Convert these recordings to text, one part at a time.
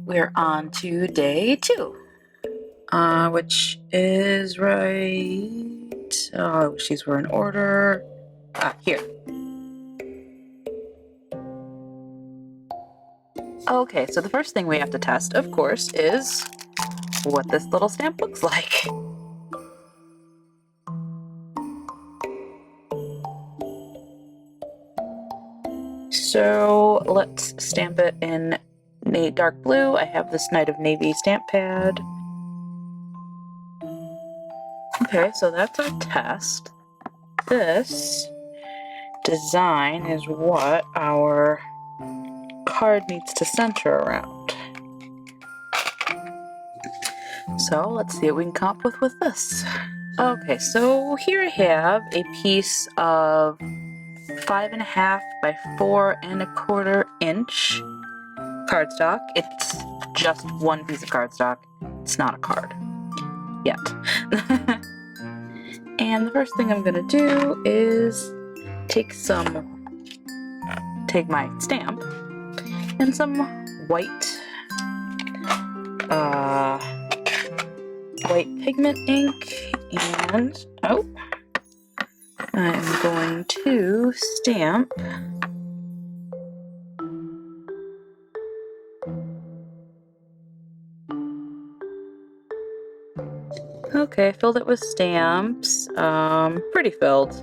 we're on to day 2, which is right. Oh, these were in order. Here. Okay, so the first thing we have to test, of course, is what this little stamp looks like. So let's stamp it in dark blue. I have this Night of Navy stamp pad. Okay, so that's our test. This design is what our card needs to center around. So let's see what we can come up with this. Okay, so here I have a piece of 5.5 by 4.25 inch cardstock. It's just one piece of cardstock. It's not a card yet. And the first thing I'm gonna do is take my stamp and some white pigment ink, and I'm going to stamp okay, filled it with stamps, pretty filled.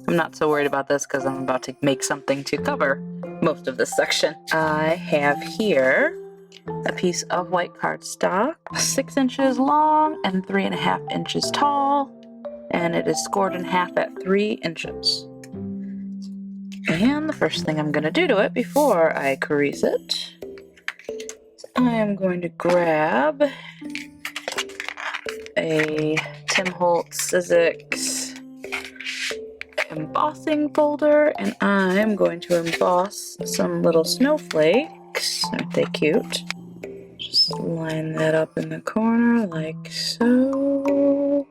I'm not so worried about this because I'm about to make something to cover most of this section. I have here a piece of white cardstock, 6 inches long and 3.5 inches tall, and it is scored in half at 3 inches. And the first thing I'm going to do to it before I crease it, I am going to grab a Tim Holtz Sizzix embossing folder, and I'm going to emboss some little snowflakes. Aren't they cute? Just line that up in the corner like so.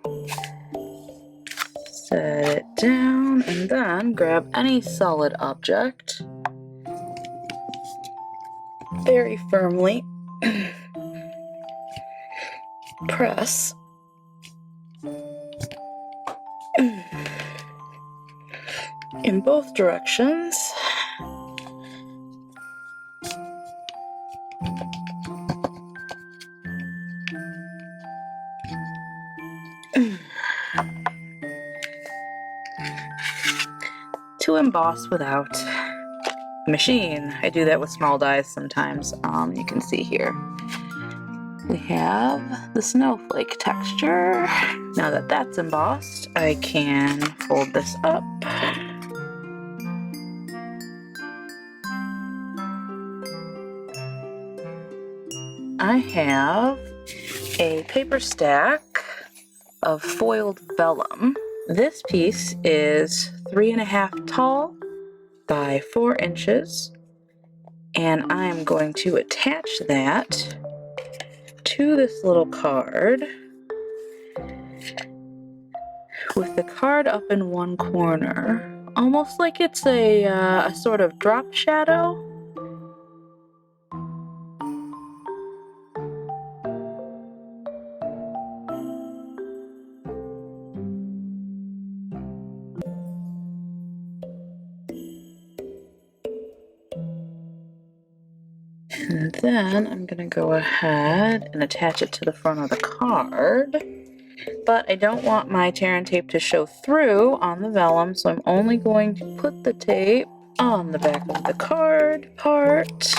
Set it down, and then grab any solid object very firmly. Press in both directions. To emboss without a machine. I do that with small dies sometimes. You can see here. We have the snowflake texture. Now that that's embossed, I can fold this up. I have a paper stack of foiled vellum. This piece is 3.5 tall by 4 inches, and I'm going to attach that to this little card with the card up in one corner, almost like it's a sort of drop shadow. And then I'm going to go ahead and attach it to the front of the card. But I don't want my tear and tape to show through on the vellum, so I'm only going to put the tape on the back of the card part.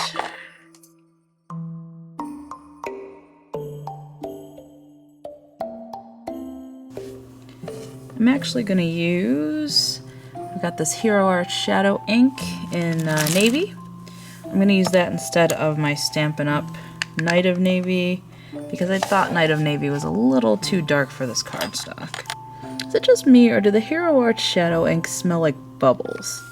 I'm actually going to use, I've got this Hero Art Shadow ink in navy. I'm going to use that instead of my Stampin' Up Night of Navy, because I thought Night of Navy was a little too dark for this cardstock. Is it just me, or do the Hero Art Shadow ink smell like bubbles?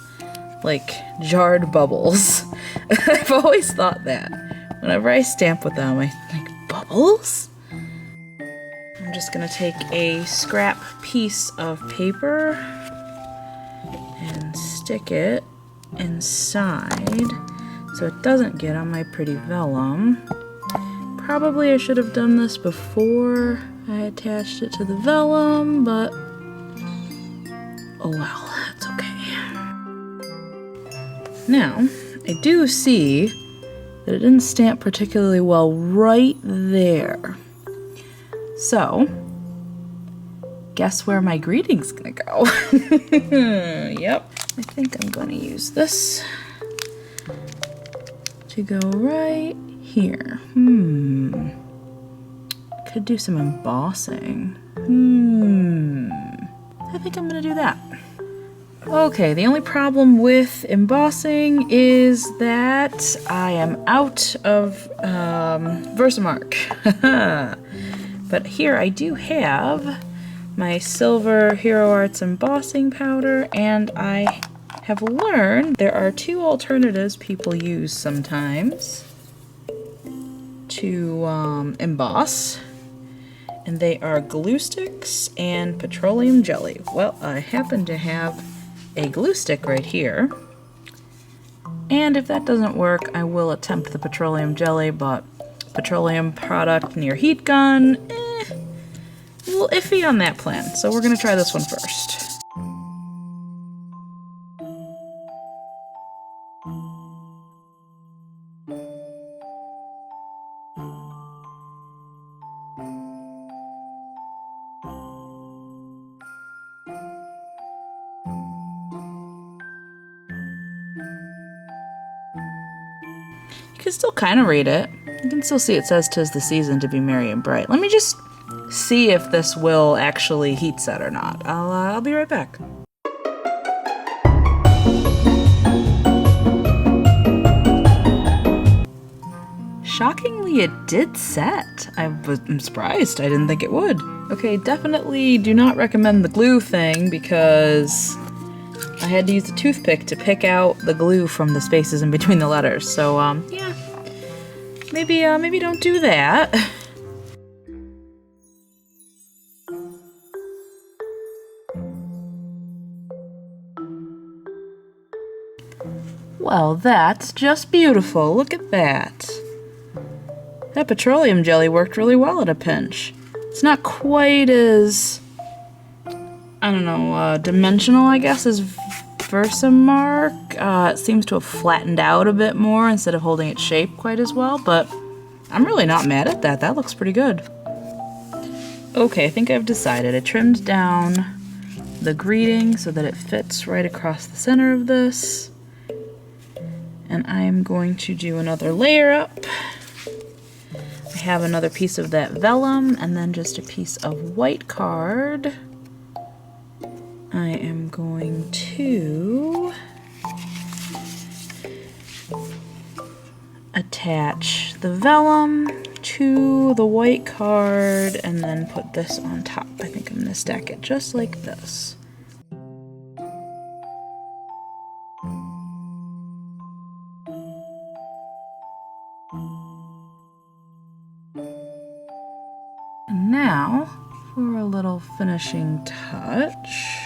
Like jarred bubbles. I've always thought that. Whenever I stamp with them, I think, bubbles? I'm just going to take a scrap piece of paper and stick it inside so it doesn't get on my pretty vellum. Probably I should have done this before I attached it to the vellum, but oh well, that's okay. Now, I do see that it didn't stamp particularly well right there. So, guess where my greeting's gonna go? Yep, I think I'm gonna use this to go right here. Could do some embossing. I think I'm gonna do that. Okay, the only problem with embossing is that I am out of Versamark. But here I do have my silver Hero Arts embossing powder, and I have learned there are two alternatives people use sometimes to emboss, and they are glue sticks and petroleum jelly. Well, I happen to have a glue stick right here, and if that doesn't work, I will attempt the petroleum jelly, but petroleum product near heat gun, a little iffy on that plan, so we're gonna try this one first. You can still kind of read it. You can still see it says 'tis the season to be merry and bright. Let me just see if this will actually heat set or not. I'll be right back. Shockingly, it did set. I'm surprised. I didn't think it would. Okay, definitely do not recommend the glue thing because I had to use a toothpick to pick out the glue from the spaces in between the letters. So, yeah, maybe don't do that. Well, that's just beautiful. Look at that. That petroleum jelly worked really well at a pinch. It's not quite as, I don't know, dimensional, I guess, as Versamark. It seems to have flattened out a bit more instead of holding its shape quite as well, but I'm really not mad at that. That looks pretty good. Okay, I think I've decided. I trimmed down the greeting so that it fits right across the center of this. And I'm going to do another layer up. I have another piece of that vellum and then just a piece of white card. I am going to attach the vellum to the white card and then put this on top. I think I'm going to stack it just like this. And now, for a little finishing touch,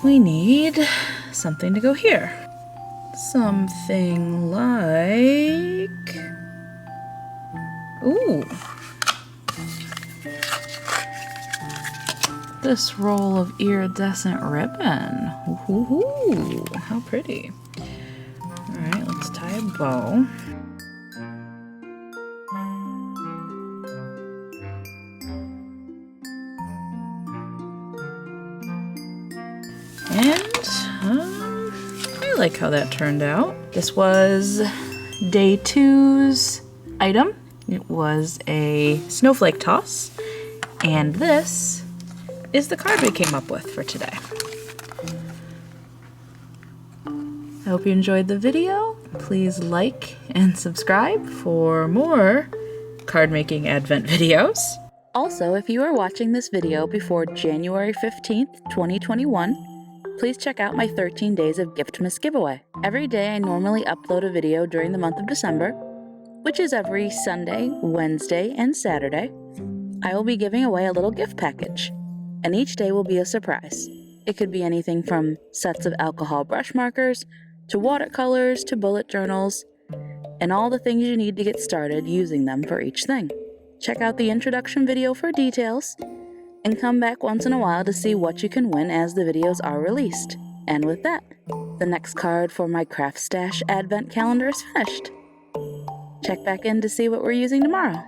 we need something to go here. Something like... ooh! This roll of iridescent ribbon. Ooh, how pretty. Alright, let's tie a bow. And I like how that turned out. This was day 2's item. It was a snowflake toss. And this is the card we came up with for today. I hope you enjoyed the video. Please like and subscribe for more card making advent videos. Also, if you are watching this video before January 15th, 2021, please check out my 13 days of Giftmas giveaway. Every day I normally upload a video during the month of December, which is every Sunday, Wednesday, and Saturday. I will be giving away a little gift package, and each day will be a surprise. It could be anything from sets of alcohol brush markers, to watercolors, to bullet journals, and all the things you need to get started using them for each thing. Check out the introduction video for details, and come back once in a while to see what you can win as the videos are released. And with that, the next card for my Craftstash Advent Calendar is finished. Check back in to see what we're using tomorrow.